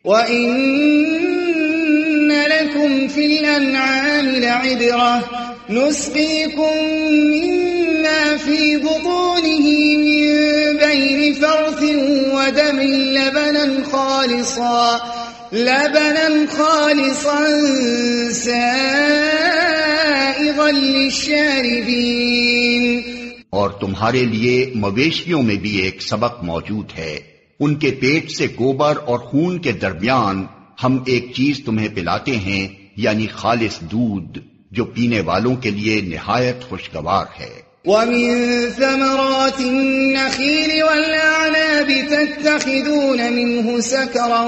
وَإِنَّ لَكُمْ فِي الْأَنْعَامِ لَعِبْرَةً نُسْقِيكُم مِّمَّا فِي بُطُونِهِ مِن بَيْنِ فَرْثٍ وَدَمٍ لَبَنًا خَالِصًا سَائِغًا لِّلشَّارِبِينَ۔ اور تمہارے لیے مویشیوں میں بھی ایک سبق موجود ہے، ان کے پیٹ سے گوبر اور خون کے درمیان ہم ایک چیز تمہیں پلاتے ہیں، یعنی خالص دودھ جو پینے والوں کے لیے نہایت خوشگوار ہے۔ وَمِن ثَمَرَاتِ النَّخِيلِ وَالْأَعْنَابِ تَتَّخِذُونَ مِنْهُ سَكَرًا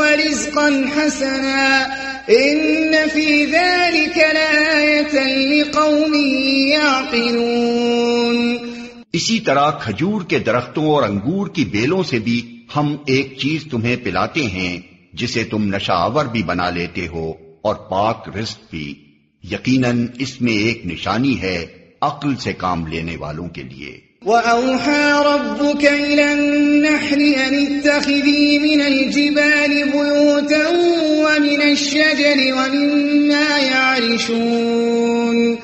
وَرِزْقًا حَسَنًا إِنَّ فِي ذَلِكَ لَآيَةً لِقَوْمٍ يَعْقِلُونَ۔ اسی طرح کھجور کے درختوں اور انگور کی بیلوں سے بھی ہم ایک چیز تمہیں پلاتے ہیں جسے تم نشہ آور بھی بنا لیتے ہو اور پاک رزق بھی۔ یقیناً اس میں ایک نشانی ہے عقل سے کام لینے والوں کے لیے۔ وَأَوْحَى رَبُّكَ إِلَى النَّحْلِ أَنِ اتَّخِذِي مِنَ الْجِبَالِ بُيُوتًا وَمِنَ الشَّجَرِ وَمِمَّا يَعْرِشُونَ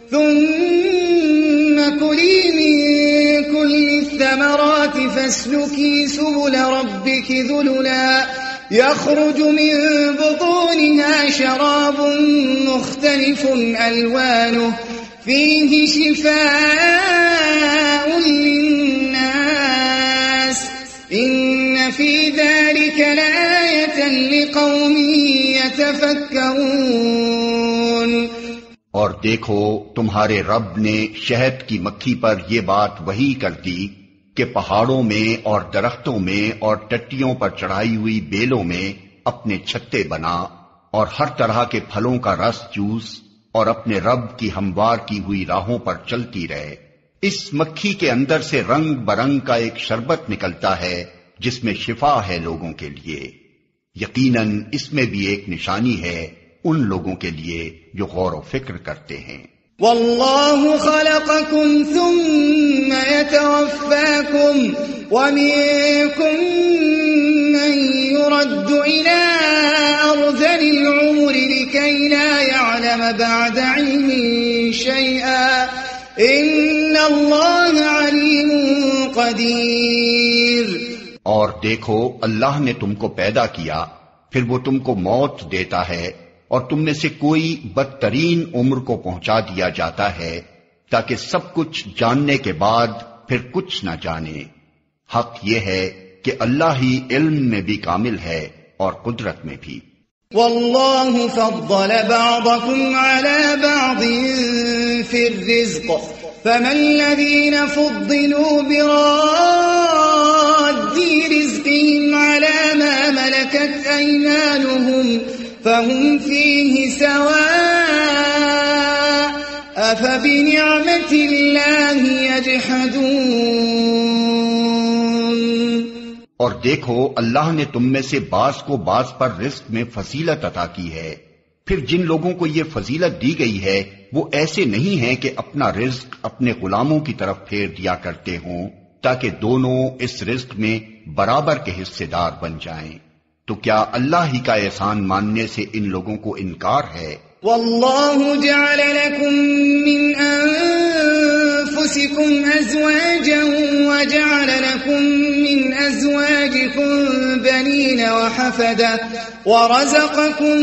ثُمَّ كُلِي مِن كُلِّ الثَّمَرَاتِ فَاسْلُكِي سُبُلَ رَبِّكِ ذُلُلًا يَخْرُجُ مِن بُطُونِهَا شَرَابٌ مُخْتَلِفٌ أَلْوَانُهُ فِيهِ شِفَاءٌ لِلنَّاسِ إِنَّ فِي ذَلِكَ لَآيَةً لِقَوْمٍ يَتَفَكَّرُونَ۔ اور دیکھو تمہارے رب نے شہد کی مکھی پر یہ بات وحی کر دی کہ پہاڑوں میں اور درختوں میں اور ٹٹیوں پر چڑھائی ہوئی بیلوں میں اپنے چھتے بنا اور ہر طرح کے پھلوں کا رس چوس اور اپنے رب کی ہموار کی ہوئی راہوں پر چلتی رہے۔ اس مکھی کے اندر سے رنگ برنگ کا ایک شربت نکلتا ہے جس میں شفا ہے لوگوں کے لیے۔ یقیناً اس میں بھی ایک نشانی ہے ان لوگوں کے لیے جو غور و فکر کرتے ہیں۔ وَاللَّهُ خَلَقَكُمْ ثُمَّ يَتَوَفَّاكُمْ وَمِنكُم مَّن يُرَدُّ إِلَىٰ أَرْذَلِ الْعُمُرِ لِكَيْ لَا يَعْلَمَ بَعْدَ عِلْمٍ شَيْئًا إِنَّ اللَّهَ عَلِيمٌ قَدِيرٌ۔ اور دیکھو اللہ نے تم کو پیدا کیا، پھر وہ تم کو موت دیتا ہے اور تم میں سے کوئی بدترین عمر کو پہنچا دیا جاتا ہے تاکہ سب کچھ جاننے کے بعد پھر کچھ نہ جانے۔ حق یہ ہے کہ اللہ ہی علم میں بھی کامل ہے اور قدرت میں بھی۔ وَاللَّهُ فَضَّلَ بَعْضَكُمْ عَلَى بَعْضٍ فِي الرِّزْقِ فَمَا الَّذِينَ فُضِّلُوا بِرَادِّ رِزْقِهِمْ عَلَى مَا مَلَكَتْ أَيْمَانُهُمْ فَهُمْ فِيهِ سَوَاءٌ أَفَبِنِعْمَةِ اللَّهِ يَجْحَدُونَ۔ اور دیکھو اللہ نے تم میں سے بعض کو بعض پر رزق میں فضیلت عطا کی ہے، پھر جن لوگوں کو یہ فضیلت دی گئی ہے وہ ایسے نہیں ہیں کہ اپنا رزق اپنے غلاموں کی طرف پھیر دیا کرتے ہوں تاکہ دونوں اس رزق میں برابر کے حصے دار بن جائیں۔ تو کیا اللہ ہی کا احسان ماننے سے ان لوگوں کو انکار ہے؟ وَاللَّهُ جَعَلَ لَكُم مِّنْ أَنفُسِكُمْ أَزْوَاجًا وَجَعَلَ لَكُم مِّنْ أَزْوَاجِكُمْ بَنِينَ وَحَفَدَةً وَرَزَقَكُم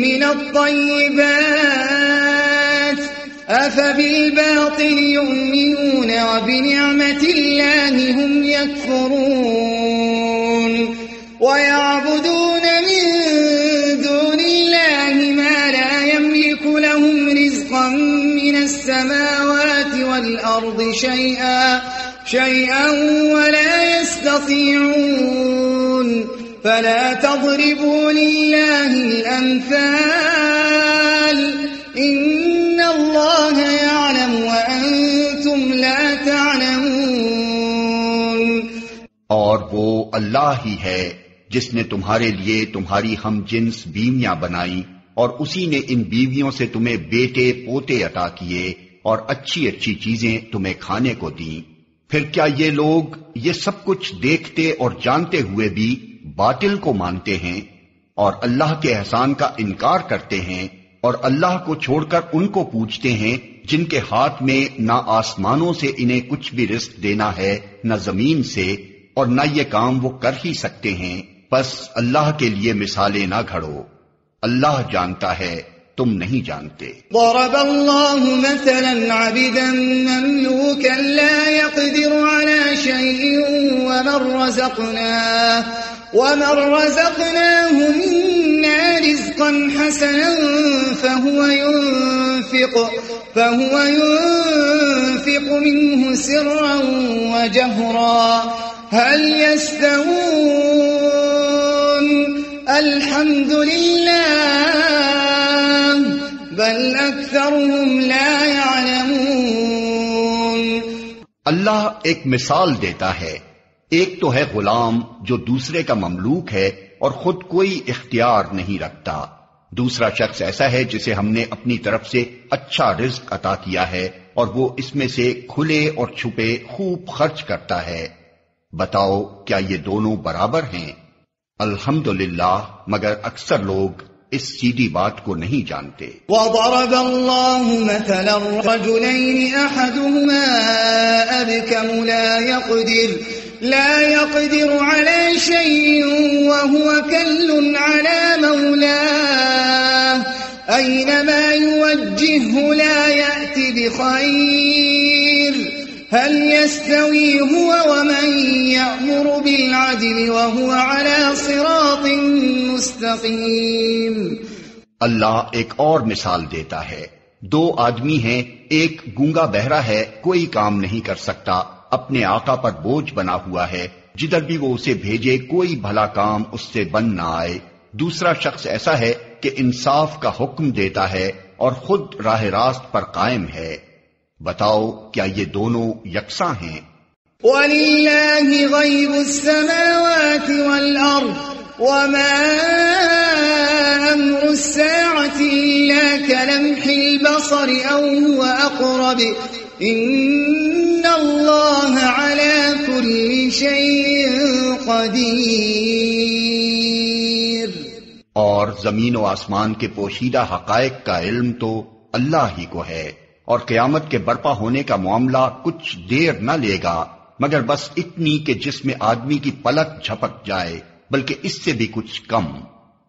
مِّنَ الطَّيِّبَاتِ أَفَبِالْبَاطِلِ يُؤْمِنُونَ وَبِنِعْمَةِ اللَّهِ هُمْ يَكْفُرُونَ وَيَعْبُدُونَ مِن دُونِ اللَّهِ مَا لَا يَمْلِكُ لَهُمْ رِزْقًا مِّنَ السَّمَاوَاتِ وَالْأَرْضِ شَيْئًا وَلَا يَسْتَطِيعُونَ فَلَا تَضْرِبُوا لِلَّهِ الْأَمْثَالَ إِنَّ اللَّهَ يَعْلَمُ وَأَنتُمْ لَا تَعْلَمُونَ۔ اور وہ اللہ ہی ہے جس نے تمہارے لیے تمہاری ہم جنس بیویاں بنائیں اور اسی نے ان بیویوں سے تمہیں بیٹے پوتے عطا کیے اور اچھی اچھی چیزیں تمہیں کھانے کو دیں، پھر کیا یہ لوگ یہ سب کچھ دیکھتے اور جانتے ہوئے بھی باطل کو مانتے ہیں اور اللہ کے احسان کا انکار کرتے ہیں اور اللہ کو چھوڑ کر ان کو پوچھتے ہیں جن کے ہاتھ میں نہ آسمانوں سے انہیں کچھ بھی رزق دینا ہے نہ زمین سے، اور نہ یہ کام وہ کر ہی سکتے ہیں، بس اللہ کے لیے مثالیں نہ گھڑو، اللہ جانتا ہے تم نہیں جانتے۔ ضرب الله مثلا عبدا مملوكا لا يقدر على شيء ومن رزقناه منا رزقا حسنا فهو ينفق منه سرا وجهرا هل يستوون الحمد لله بل اکثرهم لا يعلمون۔ اللہ ایک مثال دیتا ہے، ایک تو ہے غلام جو دوسرے کا مملوک ہے اور خود کوئی اختیار نہیں رکھتا، دوسرا شخص ایسا ہے جسے ہم نے اپنی طرف سے اچھا رزق عطا کیا ہے اور وہ اس میں سے کھلے اور چھپے خوب خرچ کرتا ہے، بتاؤ کیا یہ دونوں برابر ہیں؟ الحمدللہ، مگر اکثر لوگ اس سیدھی بات کو نہیں جانتے۔ وضرب الله مثلا رجلين احدهما ابكم لا يقدر على شيء وهو كل على مولاه اينما يوجهه لا يأتي بخير هل يستوي هو ومن يأمر بالعدل وهو على صراط مستقيم۔ اللہ ایک اور مثال دیتا ہے، دو آدمی ہیں، ایک گونگا بہرا ہے، کوئی کام نہیں کر سکتا، اپنے آقا پر بوجھ بنا ہوا ہے، جدھر بھی وہ اسے بھیجے کوئی بھلا کام اس سے بن نہ آئے، دوسرا شخص ایسا ہے کہ انصاف کا حکم دیتا ہے اور خود راہ راست پر قائم ہے، بتاؤ کیا یہ دونوں یکساں ہیں؟ وَلِلَّهِ غَيْبُ السَّمَاوَاتِ وَالْأَرْضِ وَمَا أَمْرُ السَّاعَةِ إِلَّا كَلَمْحِ الْبَصَرِ أَوْ هُوَ أَقْرَبُ إِنَّ اللَّهَ عَلَى كُلِّ شَيْءٍ قَدِيرٌ۔ اور زمین و آسمان کے پوشیدہ حقائق کا علم تو اللہ ہی کو ہے، اور قیامت کے برپا ہونے کا معاملہ کچھ دیر نہ لے گا مگر بس اتنی کہ جس میں آدمی کی پلک جھپک جائے، بلکہ اس سے بھی کچھ کم۔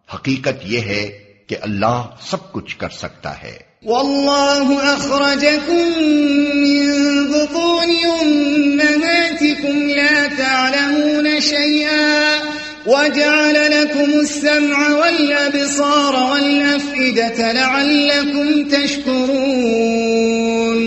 حقیقت یہ ہے کہ اللہ سب کچھ کر سکتا ہے۔ واللہ اخرجکم من بطون امہاتکم لا تعلمون شیئا وجعل لكم السمع والابصار والافئدة لعلكم تشکرون۔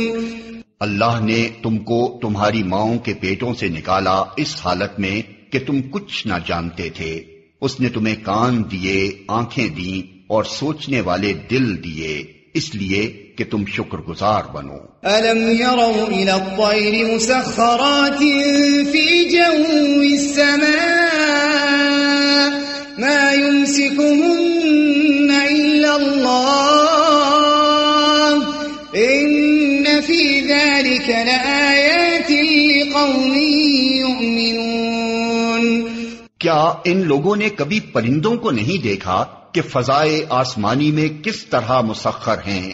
اللہ نے تم کو تمہاری ماؤں کے پیٹوں سے نکالا اس حالت میں کہ تم کچھ نہ جانتے تھے، اس نے تمہیں کان دیے، آنکھیں دیں اور سوچنے والے دل دیے، اس لیے کہ تم شکر گزار بنو۔ أَلَمْ يَرَوْا إِلَى الطَّيْرِ مُسَخَّرَاتٍ فِي جَوِّ السَّمَاءِ مَا يُمْسِكُهُنَّ إِلَّا اللَّهُ إِنَّ فِي ذَلِكَ لَآيَاتٍ لِقَوْمٍ يُؤْمِنُونَ۔ کیا ان لوگوں نے کبھی پرندوں کو نہیں دیکھا کہ فضائے آسمانی میں کس طرح مسخر ہیں؟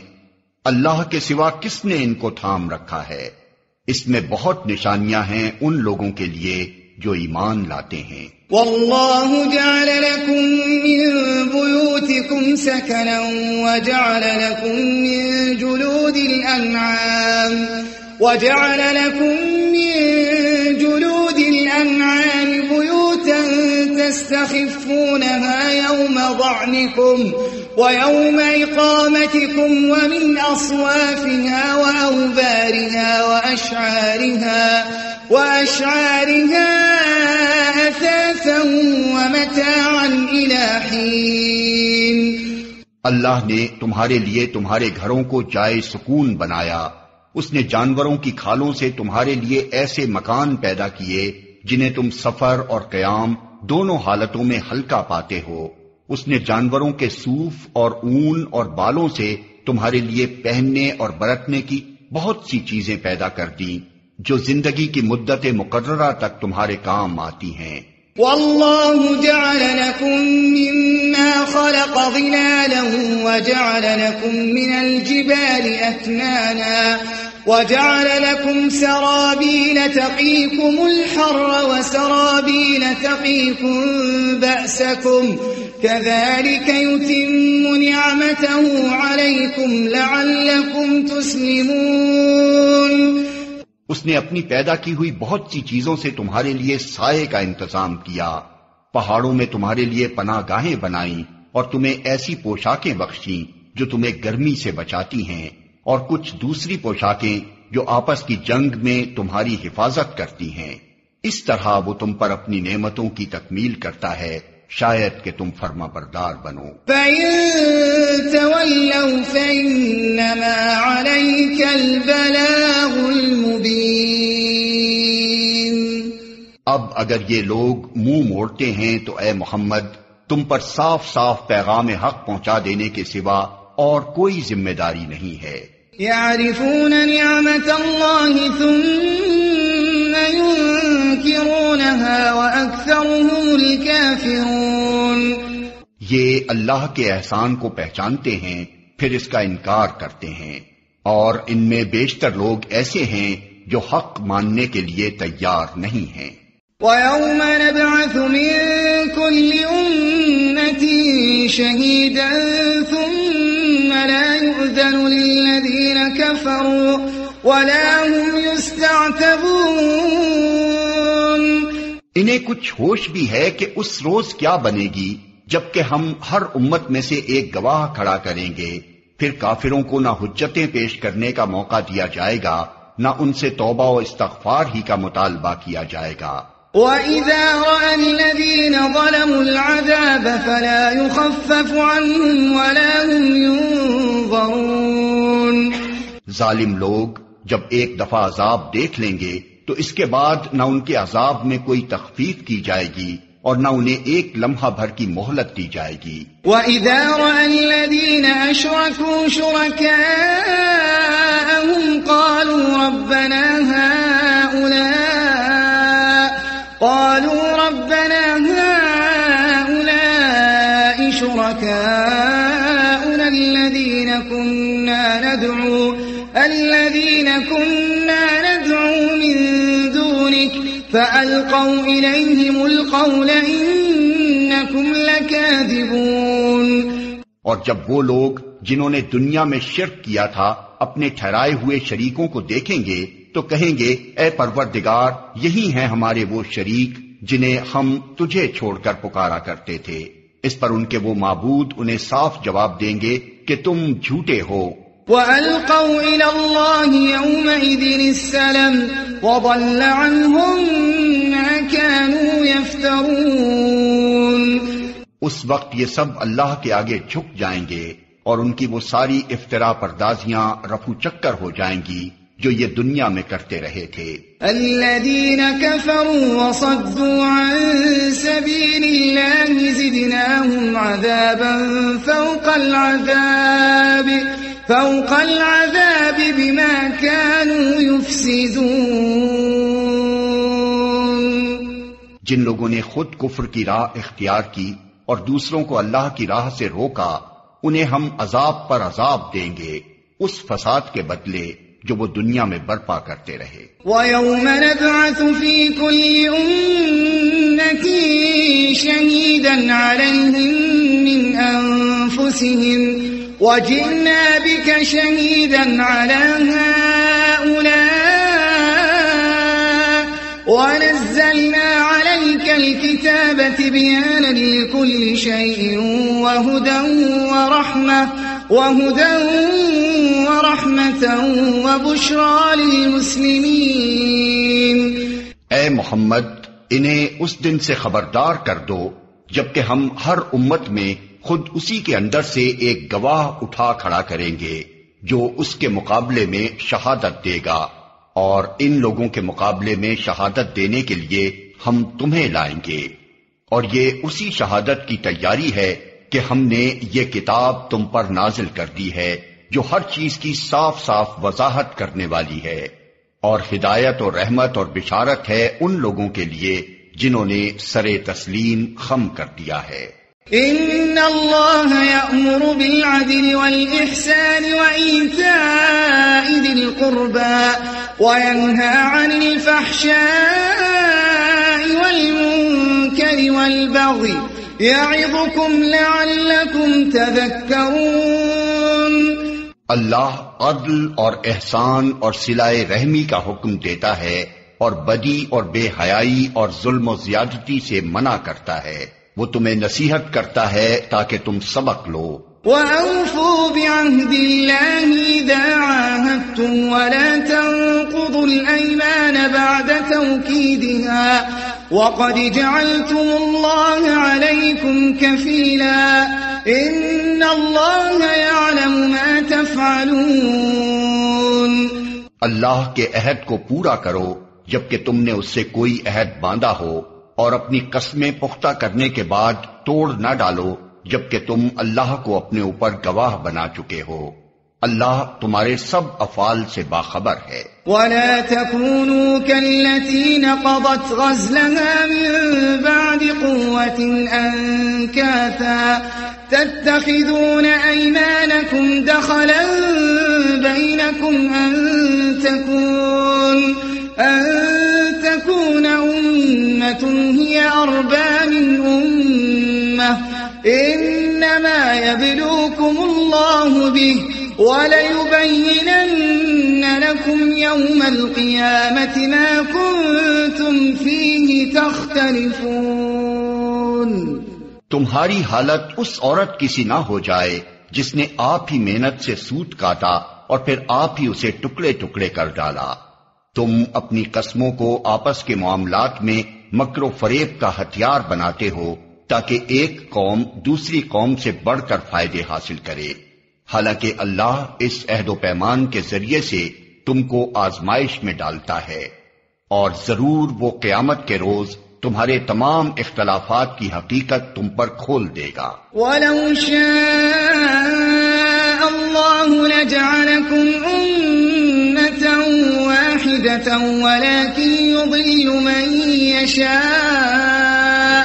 اللہ کے سوا کس نے ان کو تھام رکھا ہے؟ اس میں بہت نشانیاں ہیں ان لوگوں کے لیے جو ایمان لاتے ہیں۔ واللہ جعل لکم من بیوتکم سکنا وجعل لکم من جلود الانعام بیوتا تستخفونها يوم ضعنكم ويوم إقامتكم ومن أصوافها وأوبارها وأشعارها أثاثا ومتاعا إلى حين۔ اللہ نے تمہارے لیے تمہارے گھروں کو جائے سکون بنایا، اس نے جانوروں کی کھالوں سے تمہارے لیے ایسے مکان پیدا کیے جنہیں تم سفر اور قیام دونوں حالتوں میں ہلکا پاتے ہو، اس نے جانوروں کے صوف اور اون اور بالوں سے تمہارے لیے پہننے اور برتنے کی بہت سی چیزیں پیدا کر دیں، جو زندگی کی مدت مقررہ تک تمہارے کام آتی ہیں۔ والله جعل لكم مما خلق ظلالا وجعل لكم من الجبال أكنانا وجعل لكم سرابيل تقيكم الحر وسرابيل تقيكم بأسكم كذلك يتم نعمته عليكم لعلكم تسلمون۔ اس نے اپنی پیدا کی ہوئی بہت سی چیزوں سے تمہارے لیے سائے کا انتظام کیا، پہاڑوں میں تمہارے لیے پناہ گاہیں بنائیں اور تمہیں ایسی پوشاکیں بخشیں جو تمہیں گرمی سے بچاتی ہیں، اور کچھ دوسری پوشاکیں جو آپس کی جنگ میں تمہاری حفاظت کرتی ہیں۔ اس طرح وہ تم پر اپنی نعمتوں کی تکمیل کرتا ہے، شاید کہ تم فرما بردار بنو۔ فَإِن تَوَلَّوْا فَإِنَّمَا عَلَيْكَ الْبَلَاغُ الْمُبِينُ۔ اب اگر یہ لوگ منہ موڑتے ہیں تو اے محمد تم پر صاف صاف پیغام حق پہنچا دینے کے سوا اور کوئی ذمہ داری نہیں ہے۔ يَعْرِفُونَ نِعْمَةَ اللَّهِ ثُمَّ يُنْكِرُونَهَا وَأَكْثَرُهُمُ الْكَافِرُونَ۔ یہ اللہ کے احسان کو پہچانتے ہیں پھر اس کا انکار کرتے ہیں، اور ان میں بیشتر لوگ ایسے ہیں جو حق ماننے کے لیے تیار نہیں ہیں۔ وَيَوْمَ نَبْعَثُ مِن كُلِّ أُمَّةٍ شَهِيدًا ثُمَّ لَا يُؤْذَنُ لِلَّذِينَ كَفَرُوا وَلَا هُمْ يُسْتَعْتَبُونَ۔ انہیں کچھ ہوش بھی ہے کہ اس روز کیا بنے گی جبکہ ہم ہر امت میں سے ایک گواہ کھڑا کریں گے، پھر کافروں کو نہ حجتیں پیش کرنے کا موقع دیا جائے گا، نہ ان سے توبہ و استغفار ہی کا مطالبہ کیا جائے گا۔ وَإِذَا رَأَى الَّذِينَ ظَلَمُوا الْعَذَابَ فَلَا يُخَفَّفُ عَنْهُمْ وَلَا هُمْ يُنظَرُونَ۔ ظالم لوگ جب ایک دفعہ عذاب دیکھ لیں گے تو اس کے بعد نہ ان کے عذاب میں کوئی تخفیف کی جائے گی اور نہ انہیں ایک لمحہ بھر کی مہلت دی جائے گی۔ وَإِذَا رَأَى الَّذِينَ أَشْرَكُوا شُرَكَاءَهُمْ قَالُوا رَبَّنَا هَؤُلَاءِ شُرَكَاؤُنَا الَّذِينَ كُنَّا نَدْعُو مِن دُونِكَ فَأَلْقَوْا إِلَيْهِمُ الْقَوْلَ إِنَّكُمْ لَكَاذِبُونَ۔ اور جب وہ لوگ جنہوں نے دنیا میں شرک کیا تھا اپنے ٹھہرائے ہوئے شریکوں کو دیکھیں گے تو کہیں گے اے پروردگار یہی ہیں ہمارے وہ شریک جنہیں ہم تجھے چھوڑ کر پکارا کرتے تھے۔ اس پر ان کے وہ معبود انہیں صاف جواب دیں گے کہ تم جھوٹے ہو۔ وَأَلْقَوْا إِلَى اللَّهِ يَوْمَئِذٍ السَّلَمَ وَضَلَّ عَنْهُمْ مَا كَانُوا يَفْتَرُونَ۔ اس وقت یہ سب اللہ کے آگے جھک جائیں گے اور ان کی وہ ساری افترا پردازیاں رفو چکر ہو جائیں گی جو یہ دنیا میں کرتے رہے تھے۔ الذين كفروا وصدوا عن سبيل الله زدناهم عذابا فوق العذاب بما كانوا يفسدون۔ جن لوگوں نے خود کفر کی راہ اختیار کی اور دوسروں کو اللہ کی راہ سے روکا انہیں ہم عذاب پر عذاب دیں گے اس فساد کے بدلے جو وہ دنیا میں برپا کرتے رہے۔ وَيَوْمَ نَبْعَثُ فِي كُلِّ أُمَّةٍ شَهِيدًا عَلَيْهِمْ مِنْ أَنفُسِهِمْ وَجِئْنَا بِكَ شَهِيدًا عَلَى هَؤُلَاءِ وَنَزَّلْنَا عَلَيْكَ الْكِتَابَ تِبْيَانًا لِكُلِّ شَيْءٍ وَهُدًى وَرَحْمَةً وَبُشْرَى لِلْمُسْلِمِينَ۔ اے محمد انہیں اس دن سے خبردار کر دو جبکہ ہم ہر امت میں خود اسی کے اندر سے ایک گواہ اٹھا کھڑا کریں گے جو اس کے مقابلے میں شہادت دے گا، اور ان لوگوں کے مقابلے میں شہادت دینے کے لیے ہم تمہیں لائیں گے، اور یہ اسی شہادت کی تیاری ہے کہ ہم نے یہ کتاب تم پر نازل کر دی ہے جو ہر چیز کی صاف صاف وضاحت کرنے والی ہے، اور ہدایت اور رحمت اور بشارت ہے ان لوگوں کے لیے جنہوں نے سر تسلیم خم کر دیا ہے۔ ان اللہ یأمر بالعدل والإحسان وإیتاء ذی القربى وینہی عن الفحشاء والمنکر والبغی یعظکم لعلکم تذکرون۔ اللہ عدل اور احسان اور صلہ رحمی کا حکم دیتا ہے اور بدی اور بے حیائی اور ظلم و زیادتی سے منع کرتا ہے، وہ تمہیں نصیحت کرتا ہے تاکہ تم سبق لو۔ وَأَوْفُوا بِعَهْدِ اللَّهِ إِذَا عَاهَدتُّمْ وَلَا تَنقُضُوا الْأَيْمَانَ بَعْدَ تَوْكِيدِهَا وَقَدْ جَعَلْتُمُ اللَّهَ عَلَيْكُمْ كَفِيلًا إِنَّ اللَّهَ يَعْلَمُ مَا تَفْعَلُونَ۔ اللہ کے عہد کو پورا کرو جبکہ تم نے اس سے کوئی عہد باندھا ہو، اور اپنی قسمیں پختہ کرنے کے بعد توڑ نہ ڈالو جبکہ تم اللہ کو اپنے اوپر گواہ بنا چکے ہو۔ اللہ تمہارے سب افعال سے باخبر ہے۔ وَلَا تَكُونُوا كَالَّتِي نَقَضَتْ غَزْلَهَا مِن بَعْدِ قُوَّةٍ أَنكَاثًا تَتَّخِذُونَ أَيْمَانَكُمْ دَخَلًا بَيْنَكُمْ أَن تَكُونَ أُمَّةٌ هِيَ أَرْبَى مِنْ أُمَّةٍ إِنَّمَا يَبْلُوكُمُ اللَّهُ بِهِ وَلَيُبَيِّنَنَّ لَكُمْ يَوْمَ الْقِيَامَةِ مَا كُنتُمْ فِيهِ تَخْتَلِفُونَ۔ تمہاری حالت اس عورت کی سی نہ ہو جائے جس نے آپ ہی محنت سے سوت کاٹا اور پھر آپ ہی اسے ٹکڑے ٹکڑے کر ڈالا۔ تم اپنی قسموں کو آپس کے معاملات میں مکر و فریب کا ہتھیار بناتے ہو تاکہ ایک قوم دوسری قوم سے بڑھ کر فائدے حاصل کرے، حالانکہ اللہ اس عہد و پیمان کے ذریعے سے تم کو آزمائش میں ڈالتا ہے، اور ضرور وہ قیامت کے روز تمہارے تمام اختلافات کی حقیقت تم پر کھول دے گا۔ وَلَوْ شَاءَ اللَّهُ لَجَعَلَكُمْ أُمَّةً وَاحِدَةً وَلَكِنْ يُضِلُّ مَن يَشَاءُ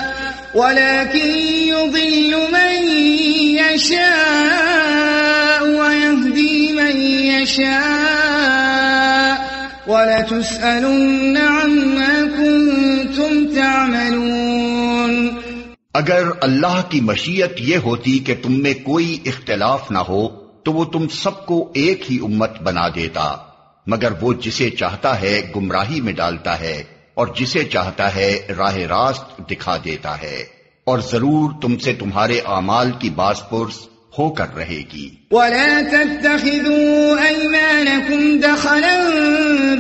وَيَهْدِي مَن يَشَاءُ وَلَتُسْأَلُنَّ عَمَّا كُنتُمْ تَعْمَلُونَ۔ اگر اللہ کی مشیت یہ ہوتی کہ تم میں کوئی اختلاف نہ ہو تو وہ تم سب کو ایک ہی امت بنا دیتا، مگر وہ جسے چاہتا ہے گمراہی میں ڈالتا ہے اور جسے چاہتا ہے راہ راست دکھا دیتا ہے، اور ضرور تم سے تمہارے اعمال کی باز پرس ہو کر رہے گی۔ وَلَا تَتَّخِذُوا أَيْمَانَكُمْ دَخَلًا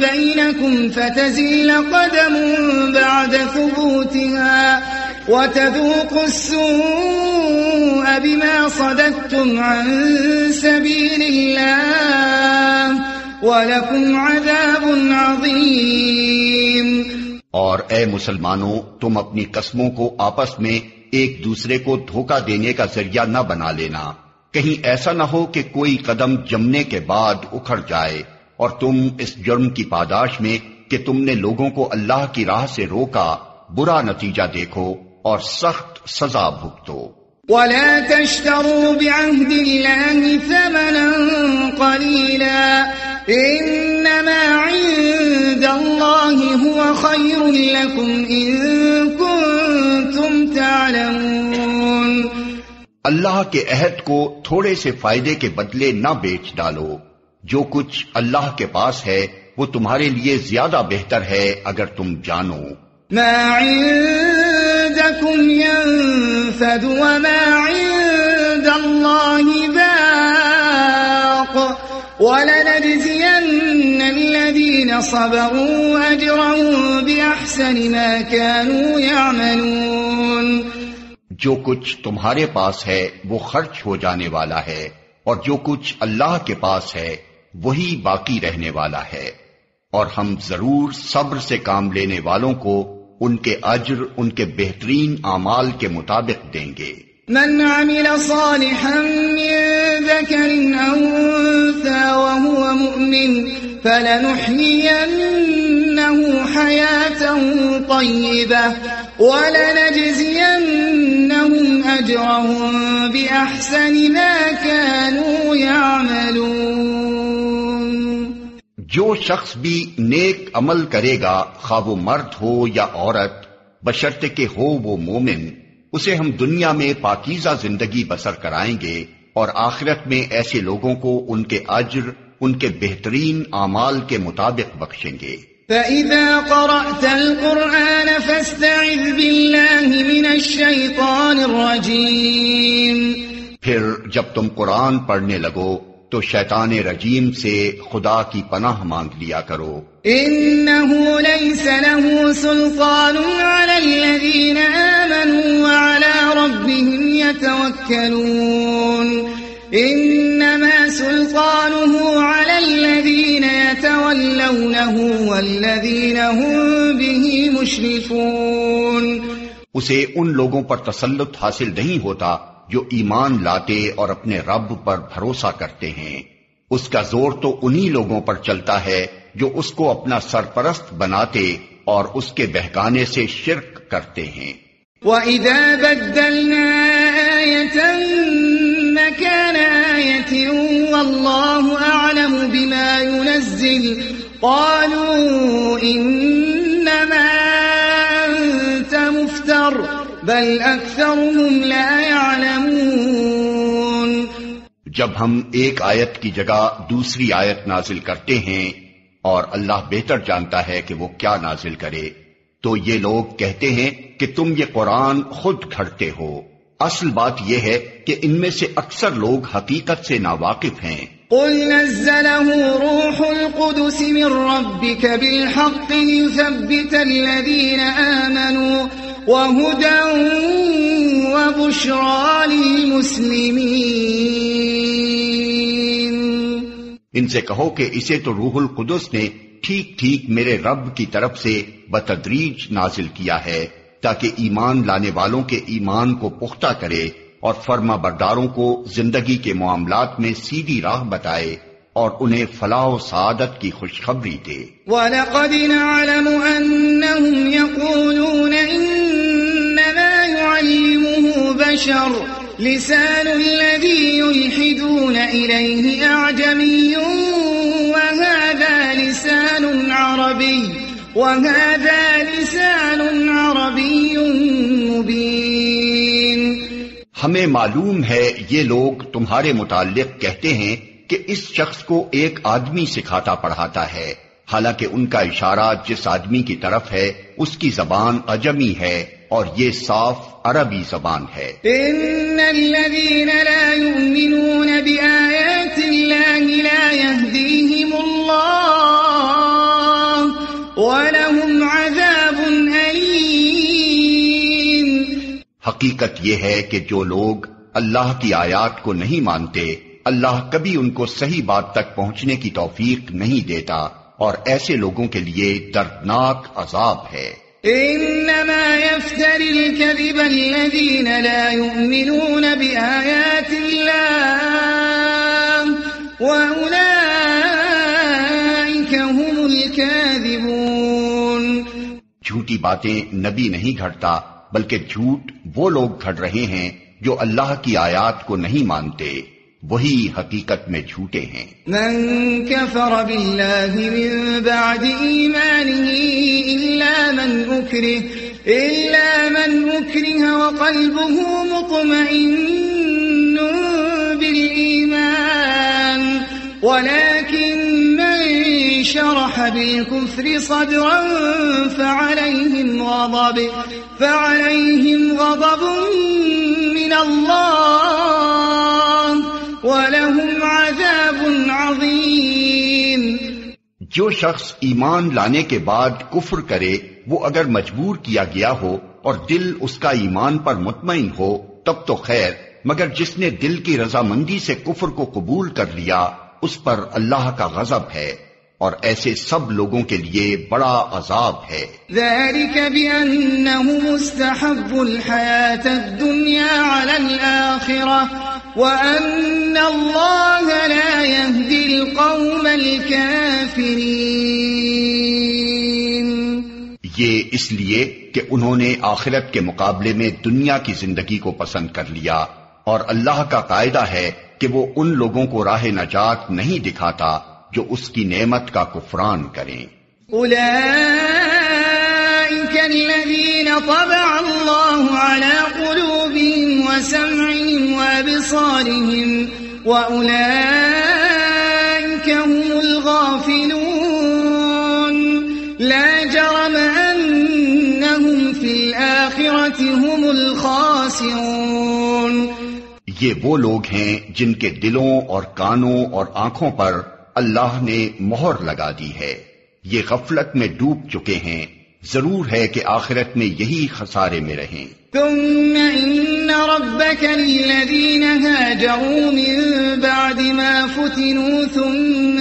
بَيْنَكُمْ فَتَزِلَّ قَدَمٌ بَعْدَ ثُبُوتِهَا وَتَذُوقُوا السُّوءَ بِمَا صَدَدتُّمْ عَن سَبِيلِ اللَّهِ وَلَكُمْ عَذَابٌ عَظِيمٌ۔ اور اے مسلمانوں، تم اپنی قسموں کو آپس میں ایک دوسرے کو دھوکہ دینے کا ذریعہ نہ بنا لینا، کہیں ایسا نہ ہو کہ کوئی قدم جمنے کے بعد اکھڑ جائے اور تم اس جرم کی پاداش میں کہ تم نے لوگوں کو اللہ کی راہ سے روکا برا نتیجہ دیکھو اور سخت سزا بھگتو۔ وَلَا تَشْتَرُوا بِعَهْدِ اللَّهِ ثَمَنًا قَلِيلًا إِنَّمَا عِندَ اللَّهِ هُوَ خَيْرٌ لَكُمْ إِن كُنتُمْ تَعْلَمُونَ۔ اللہ کے عہد کو تھوڑے سے فائدے کے بدلے نہ بیچ ڈالو، جو کچھ اللہ کے پاس ہے وہ تمہارے لیے زیادہ بہتر ہے اگر تم جانو۔ مَا عِندَكُمْ يَنفَدُ وَمَا عِندَ اللَّهِ بَاقٍ وَلَنَجْزِيَنَّ الَّذِينَ صَبَرُوا أَجْرَهُم بِأَحْسَنِ مَا كَانُوا يَعْمَلُونَ۔ جو کچھ تمہارے پاس ہے وہ خرچ ہو جانے والا ہے، اور جو کچھ اللہ کے پاس ہے وہی باقی رہنے والا ہے، اور ہم ضرور صبر سے کام لینے والوں کو ان کے اجر ان کے بہترین اعمال کے مطابق دیں گے۔ من عمل صالحا من ذكر أو أنثى وهو مؤمن فلنحيينه حياة طيبة ولنجزينهم أجرهم بأحسن ما كانوا يعملون۔ جو شخص بھی نیک عمل کرے گا، خواہ وہ مرد ہو یا عورت، بشرطے کہ ہو وہ مومن، اسے ہم دنیا میں پاکیزہ زندگی بسر کرائیں گے اور آخرت میں ایسے لوگوں کو ان کے اجر ان کے بہترین اعمال کے مطابق بخشیں گے۔ فَإِذَا قَرَأْتَ الْقُرْآنَ فَاسْتَعِذْ بِاللَّهِ مِنَ الشَّيْطَانِ الرَّجِيمِ، پھر جب تم قرآن پڑھنے لگو تو شیطان رجیم سے خدا کی پناہ مانگ لیا کرو۔ إِنَّهُ لَيْسَ لَهُ سُلْطَانٌ عَلَى الَّذِينَ آمَنُوا وَعَلَى رَبِّهِمْ يَتَوَكَّلُونَ إِنَّمَا سُلْطَانُهُ عَلَى الَّذِينَ يَتَوَلَّوْنَهُ وَالَّذِينَ هُمْ بِهِ مُشْرِكُونَ، اسے ان لوگوں پر تسلط حاصل نہیں ہوتا جو ایمان لاتے اور اپنے رب پر بھروسہ کرتے ہیں، اس کا زور تو انہی لوگوں پر چلتا ہے جو اس کو اپنا سرپرست بناتے اور اس کے بہکانے سے شرک کرتے ہیں۔ وَإِذَا بَدَّلْنَا آيَةً مَكَانَ آيَةٍ وَاللَّهُ أَعْلَمُ بِمَا يُنَزِّلُ قَالُوا إِنَّمَا أَنتَ مُفْتَرٍ بَلْ أَكْثَرُهُمْ لَا يَعْلَمُونَ۔ جب ہم ایک آیت کی جگہ دوسری آیت نازل کرتے ہیں اور اللہ بہتر جانتا ہے کہ وہ کیا نازل کرے، تو یہ لوگ کہتے ہیں کہ تم یہ قرآن خود گھڑتے ہو۔ اصل بات یہ ہے کہ ان میں سے اکثر لوگ حقیقت سے ناواقف ہیں۔ قُلْ نَزَّلَهُ رُوحُ الْقُدُسِ مِنْ رَبِّكَ بِالْحَقِّ لِيُثَبِّتَ الَّذِينَ آمَنُوا وَهُدًى وَبُشْرَى لِلْمُسْلِمِينَ۔ ان سے کہو کہ اسے تو روح القدس نے ٹھیک ٹھیک میرے رب کی طرف سے بتدریج نازل کیا ہے تاکہ ایمان لانے والوں کے ایمان کو پختہ کرے اور فرما برداروں کو زندگی کے معاملات میں سیدھی راہ بتائے اور انہیں فلاح و سعادت کی خوشخبری دے۔ وَلَقَدْ نَعْلَمُ أَنَّهُمْ يَقُولُونَ إِنَّمَا يُعَلِّمُهُ بَشَرٌ لِسَانُ الَّذِي يُلْحِدُونَ إِلَيْهِ أَعْجَمِيٌّ وَهَذَا لِسَانٌ عَرَبِيٌّ مُبِينٌ۔ ہمیں معلوم ہے یہ لوگ تمہارے متعلق کہتے ہیں کہ اس شخص کو ایک آدمی سکھاتا پڑھاتا ہے، حالانکہ ان کا اشارہ جس آدمی کی طرف ہے اس کی زبان عجمی ہے اور یہ صاف عربی زبان ہے۔ إِنَّ الَّذِينَ لَا يُؤْمِنُونَ بِآيَاتِ اللَّهِ لَا يَهْدِيهِمُ اللَّهُ وَلَهُمْ عَذَابٌ أَلِيمٌ۔ حقیقت یہ ہے کہ جو لوگ اللہ کی آیات کو نہیں مانتے، اللہ کبھی ان کو صحیح بات تک پہنچنے کی توفیق نہیں دیتا اور ایسے لوگوں کے لیے دردناک عذاب ہے۔ إنما يفتري الكذب الذين لا يؤمنون بآيات الله وأولئك هم الكاذبون۔ جھوٹی باتیں نبی نہیں گھڑتا بلکہ جھوٹ وہ لوگ گھڑ رہے ہیں جو اللہ کی آیات کو نہیں مانتے، وہی حقیقت میں جھوٹے ہیں۔ من كفر بالله من بعد إيمانه إلا من أكره وقلبه مطمئن بالإيمان ولكن من شرح بالكفر صدرا فعليهم غضب من الله وَلَهُمْ عَذَابٌ عَظِيمٌ۔ جو شخص ایمان لانے کے بعد کفر کرے وہ اگر مجبور کیا گیا ہو اور دل اس کا ایمان پر مطمئن ہو تب تو خیر، مگر جس نے دل کی رضامندی سے کفر کو قبول کر لیا اس پر اللہ کا غضب ہے اور ایسے سب لوگوں کے لیے بڑا عذاب ہے۔ ذَلِكَ بِأَنَّهُمُ اسْتَحَبُّوا الْحَيَاةَ الدُّنْيَا عَلَى الْآخِرَةِ وَأَنَّ اللَّهَ لَا يَهْدِي الْقَوْمَ الْكَافِرِينَ۔ یہ اس لیے کہ انہوں نے آخرت کے مقابلے میں دنیا کی زندگی کو پسند کر لیا، اور اللہ کا قاعدہ ہے کہ وہ ان لوگوں کو راہ نجات نہیں دکھاتا جو اس کی نعمت کا کفران کریں۔ أولئك الذين طبع الله على قلوبهم وسمعهم وأبصارهم وأولئك هم الغافلون لا جرم أنهم في الآخرة هم الخاسرون۔ یہ وہ لوگ ہیں جن کے دلوں اور کانوں اور آنکھوں پر اللہ نے مہر لگا دی ہے، یہ غفلت میں ڈوب چکے ہیں، ضرور ہے کہ آخرت میں یہی خسارے میں رہیں۔ ثم إن ربك للذين هاجروا من بعد ما فتنوا ثم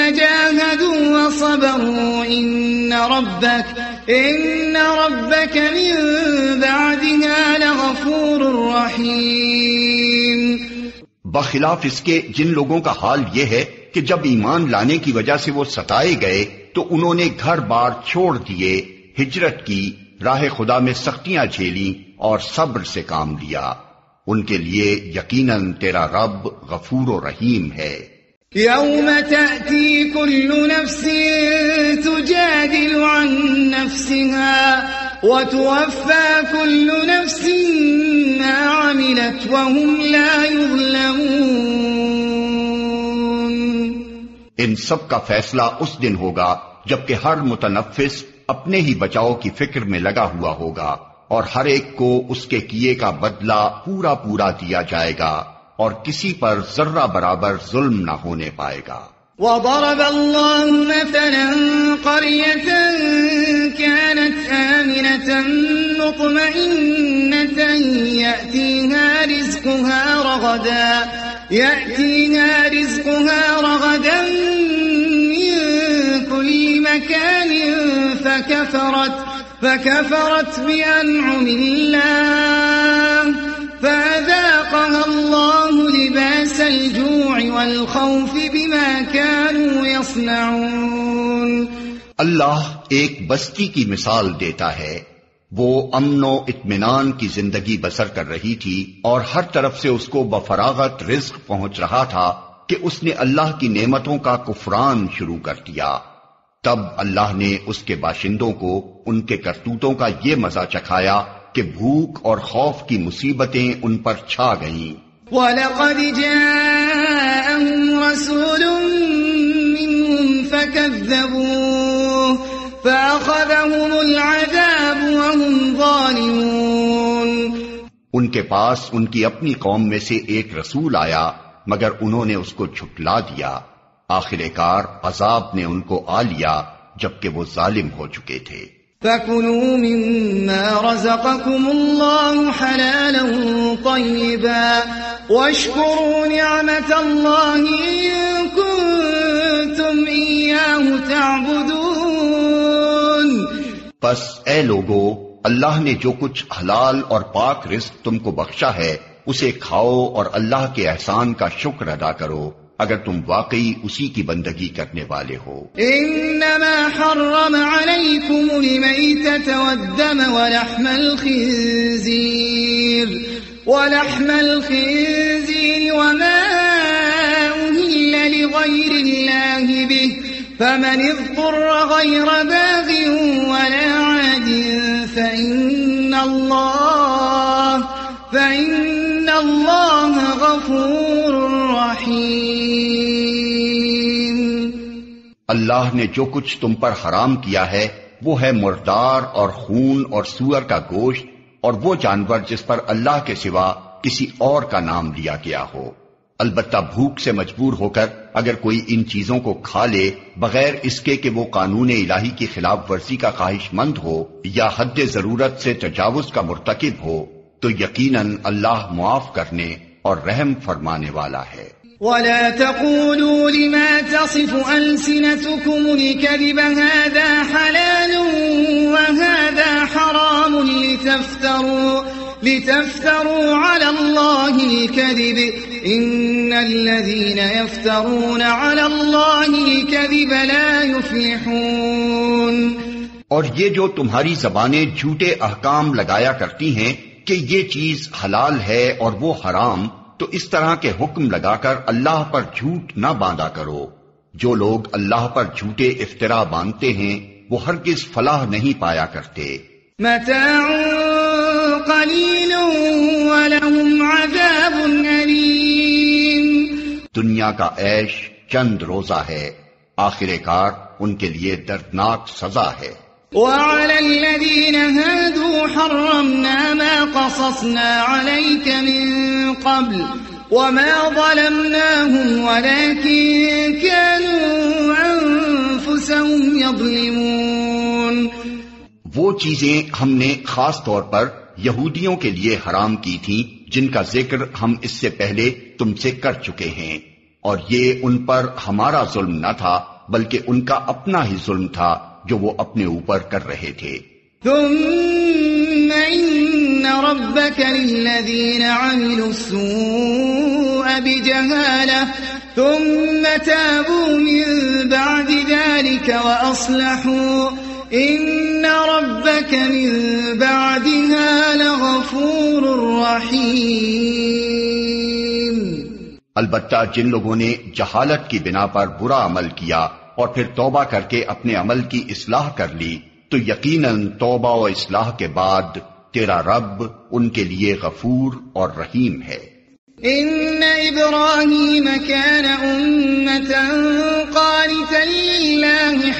جاهدوا وصبروا إن ربك من بعدها لغفور رحيم۔ بخلاف اس کے جن لوگوں کا حال یہ ہے کہ جب ایمان لانے کی وجہ سے وہ ستائے گئے تو انہوں نے گھر بار چھوڑ دیے، ہجرت کی، راہ خدا میں سختیاں جھیلیں اور صبر سے کام لیا، ان کے لیے یقیناً تیرا رب غفور و رحیم ہے۔ يوم تأتي كل نفس تجادل عن نفسها وتوفى كل نفس ما عملت وهم لا يظلمون۔ ان سب کا فیصلہ اس دن ہوگا جبکہ ہر متنفس اپنے ہی بچاؤ کی فکر میں لگا ہوا ہوگا، اور ہر ایک کو اس کے کیے کا بدلہ پورا پورا دیا جائے گا، اور کسی پر ذرہ برابر ظلم نہ ہونے پائے گا۔ وضرب الله مثلا قرية كانت آمنة مطمئنة يأتيها رزقها رغدا من كل مكان فكفرت بأنعم الله فأذاقها الله لباس الجوع والخوف بما كانوا يصنعون۔ اللہ ایک بستی کی مثال دیتا ہے، وہ امن و اطمینان کی زندگی بسر کر رہی تھی اور ہر طرف سے اس کو بفراغت رزق پہنچ رہا تھا کہ اس نے اللہ کی نعمتوں کا کفران شروع کر دیا۔ تب اللہ نے اس کے باشندوں کو ان کے کرتوتوں کا یہ مزہ چکھایا کہ بھوک اور خوف کی مصیبتیں ان پر چھا گئیں۔ وَلَقَدْ جَاءَهُمْ رَسُولٌ مِّنْهُمْ فَكَذَّبُوهُ فَأَخَذَهُمُ الْعَذَابُ وَهُمْ ظَالِمُونَ۔ ان کے پاس ان کی اپنی قوم میں سے ایک رسول آیا مگر انہوں نے اس کو جھٹلا دیا، آخر کار عذاب نے ان کو آ لیا جبکہ وہ ظالم ہو چکے تھے۔ فَكُلُوا مِمَّا رَزَقَكُمُ اللَّهُ حَلَالًا طَيِّبًا وَاشْكُرُوا نِعْمَةَ اللَّهِ إِن كُنتُمْ إِيَّاهُ تَعْبُدُونَ۔ پس اے لوگو، اللہ نے جو کچھ حلال اور پاک رزق تم کو بخشا ہے اسے کھاؤ اور اللہ کے احسان کا شکر ادا کرو اگر تم واقعی اسی کی بندگی کرنے والے ہو۔ انما حرم علیکم المیتۃ والدم ولحم الخنزیر وما أهل لغیر اللہ به فمن اضطر غیر باغ ولا عاد فإن اللہ غفور رحیم۔ اللہ نے جو کچھ تم پر حرام کیا ہے وہ ہے مردار اور خون اور سور کا گوشت اور وہ جانور جس پر اللہ کے سوا کسی اور کا نام لیا گیا ہو، البتہ بھوک سے مجبور ہو کر اگر کوئی ان چیزوں کو کھا لے بغیر اس کے کہ وہ قانون الہی کی خلاف ورزی کا خواہش مند ہو یا حد ضرورت سے تجاوز کا مرتکب ہو تو یقیناً اللہ معاف کرنے اور رحم فرمانے والا ہے۔ وَلَا تَقُولُوا لِمَا تَصِفُ أَلْسِنَتُكُمُ الْكَذِبَ هَذَا حَلَالٌ وَهَذَا حَرَامٌ لتفتروا على الله الكذب إن الذين يفترون على الله الكذب لا يفلحون۔ اور یہ جو تمہاری زبانیں جھوٹے احکام لگایا کرتی ہیں کہ یہ چیز حلال ہے اور وہ حرام، تو اس طرح کے حکم لگا کر اللہ پر جھوٹ نہ باندھا کرو۔ جو لوگ اللہ پر جھوٹے افترا باندھتے ہیں وہ ہرگز فلاح نہیں پایا کرتے۔ متاع قلیل ولہم عذاب علیم۔ دنیا کا عیش چند روزہ ہے، آخر کار ان کے لیے دردناک سزا ہے۔ وعلى الذين هادوا حرمنا ما قصصنا عليك من قبل وما ظلمناهم ولكن كانوا أنفسهم يظلمون۔ وہ چیزیں ہم نے خاص طور پر یہودیوں کے لیے حرام کی تھیں جن کا ذکر ہم اس سے پہلے تم سے کر چکے ہیں، اور یہ ان پر ہمارا ظلم نہ تھا بلکہ ان کا اپنا ہی ظلم تھا جو وہ اپنے اوپر کر رہے تھے۔ ثم إن ربك للذين عملوا السوء بجهالة ثم تابوا من بعد ذلك وأصلحوا إن ربك من بعدها لغفور رحيم۔ البتہ جن لوگوں نے جہالت کی بنا پر برا عمل کیا اور پھر توبہ کر کے اپنے عمل کی اصلاح کر لی تو یقیناً توبہ و اصلاح کے بعد تیرا رب ان کے لیے غفور اور رحیم ہے۔ ان ابراہیم كان امة قانتا للہ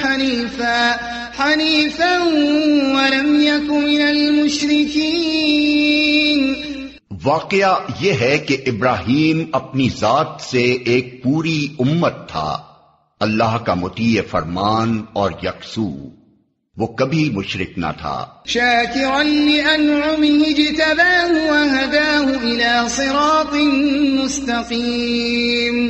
حنیفا ولم یک من المشرکین۔ واقعہ یہ ہے کہ ابراہیم اپنی ذات سے ایک پوری امت تھا، اللہ کا مطیع فرمان اور یکسو، وہ کبھی مشرک نہ تھا۔ شاکرا لانعمه اجتباہ وہداہ الى صراط مستقیم۔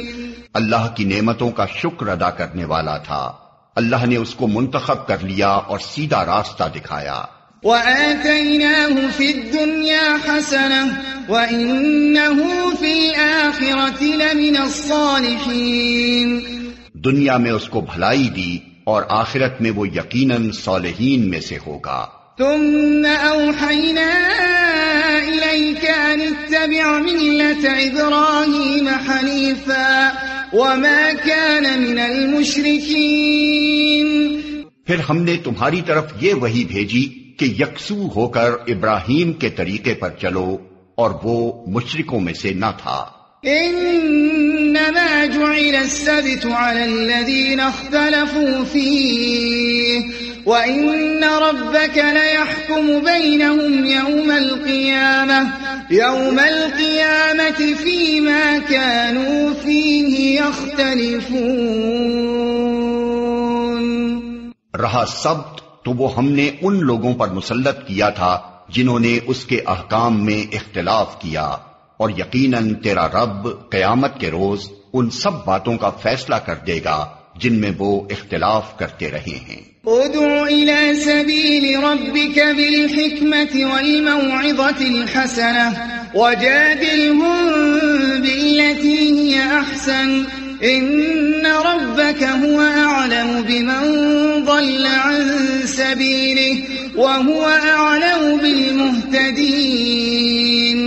اللہ کی نعمتوں کا شکر ادا کرنے والا تھا، اللہ نے اس کو منتخب کر لیا اور سیدھا راستہ دکھایا۔ وآتيناه في الدنيا حسنة وإنه في الآخرة لمن الصالحين۔ دنیا میں اس کو بھلائی دی اور آخرت میں وہ یقیناً صالحین میں سے ہوگا۔ ثم أوحينا إليك أن اتبع ملة إبراهيم حنيفا وما كان من المشركين۔ پھر ہم نے تمہاری طرف یہ وحی بھیجی کہ یکسو ہو کر ابراہیم کے طریقے پر چلو اور وہ مشرکوں میں سے نہ تھا۔ انما جعل السبت على الذين اختلفوا فيه وان ربك ليحكم بينهم يوم القيامة فيما كانوا فيه يختلفون۔ رہا سبت تو وہ ہم نے ان لوگوں پر مسلط کیا تھا جنہوں نے اس کے احکام میں اختلاف کیا، اور یقیناً تیرا رب قیامت کے روز ان سب باتوں کا فیصلہ کر دے گا جن میں وہ اختلاف کرتے رہے ہیں۔ ادع الى سبيل ربك بالحكمة والموعظة الحسنة وجادلهم بالتي هي احسن ان ربك هو اعلم بمن ضل عن سبيله وهو اعلم بالمهتدين۔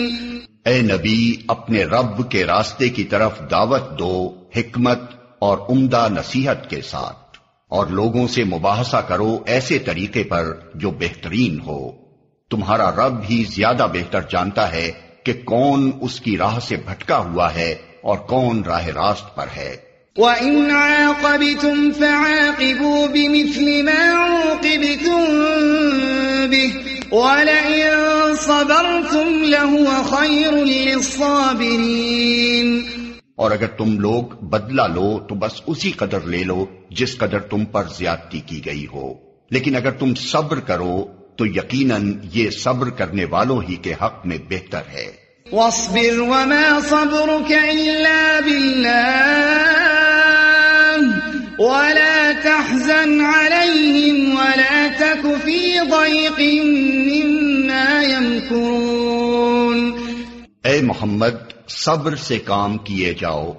اے نبی، اپنے رب کے راستے کی طرف دعوت دو حکمت اور عمدہ نصیحت کے ساتھ، اور لوگوں سے مباحثہ کرو ایسے طریقے پر جو بہترین ہو۔ تمہارا رب ہی زیادہ بہتر جانتا ہے کہ کون اس کی راہ سے بھٹکا ہوا ہے اور کون راہ راست پر ہے۔ وَإِنْ عَاقَبْتُمْ فَعَاقِبُوا بِمِثْلِ مَا عُوقِبْتُمْ بِهِ وَلَئِن صَبَرْتُمْ لَهُوَ خَيْرٌ لِلصَّابِرِينَ۔ اور اگر تم لوگ بدلہ لو تو بس اسی قدر لے لو جس قدر تم پر زیادتی کی گئی ہو، لیکن اگر تم صبر کرو تو یقیناً یہ صبر کرنے والوں ہی کے حق میں بہتر ہے۔ وَاصْبِرْ وَمَا صَبْرُكَ إِلَّا بِاللَّهِ وَلَا تَحْزَنْ عَلَيْهِمْ وَلَا تَكُ فِي ضَيْقٍ مِّمَّا يَمْكُرُونَ۔ اے محمد صبر سے کام کیے جاؤ،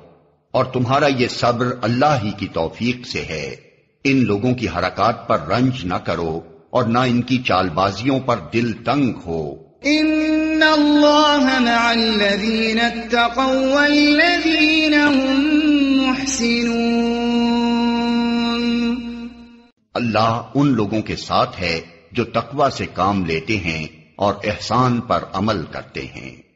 اور تمہارا یہ صبر اللہ ہی کی توفیق سے ہے۔ ان لوگوں کی حرکات پر رنج نہ کرو اور نہ ان کی چال بازیوں پر دل تنگ ہو۔ ان اللہ مع الذین اتقوا والذین هم محسنون، اللہ ان لوگوں کے ساتھ ہے جو تقوی سے کام لیتے ہیں اور احسان پر عمل کرتے ہیں۔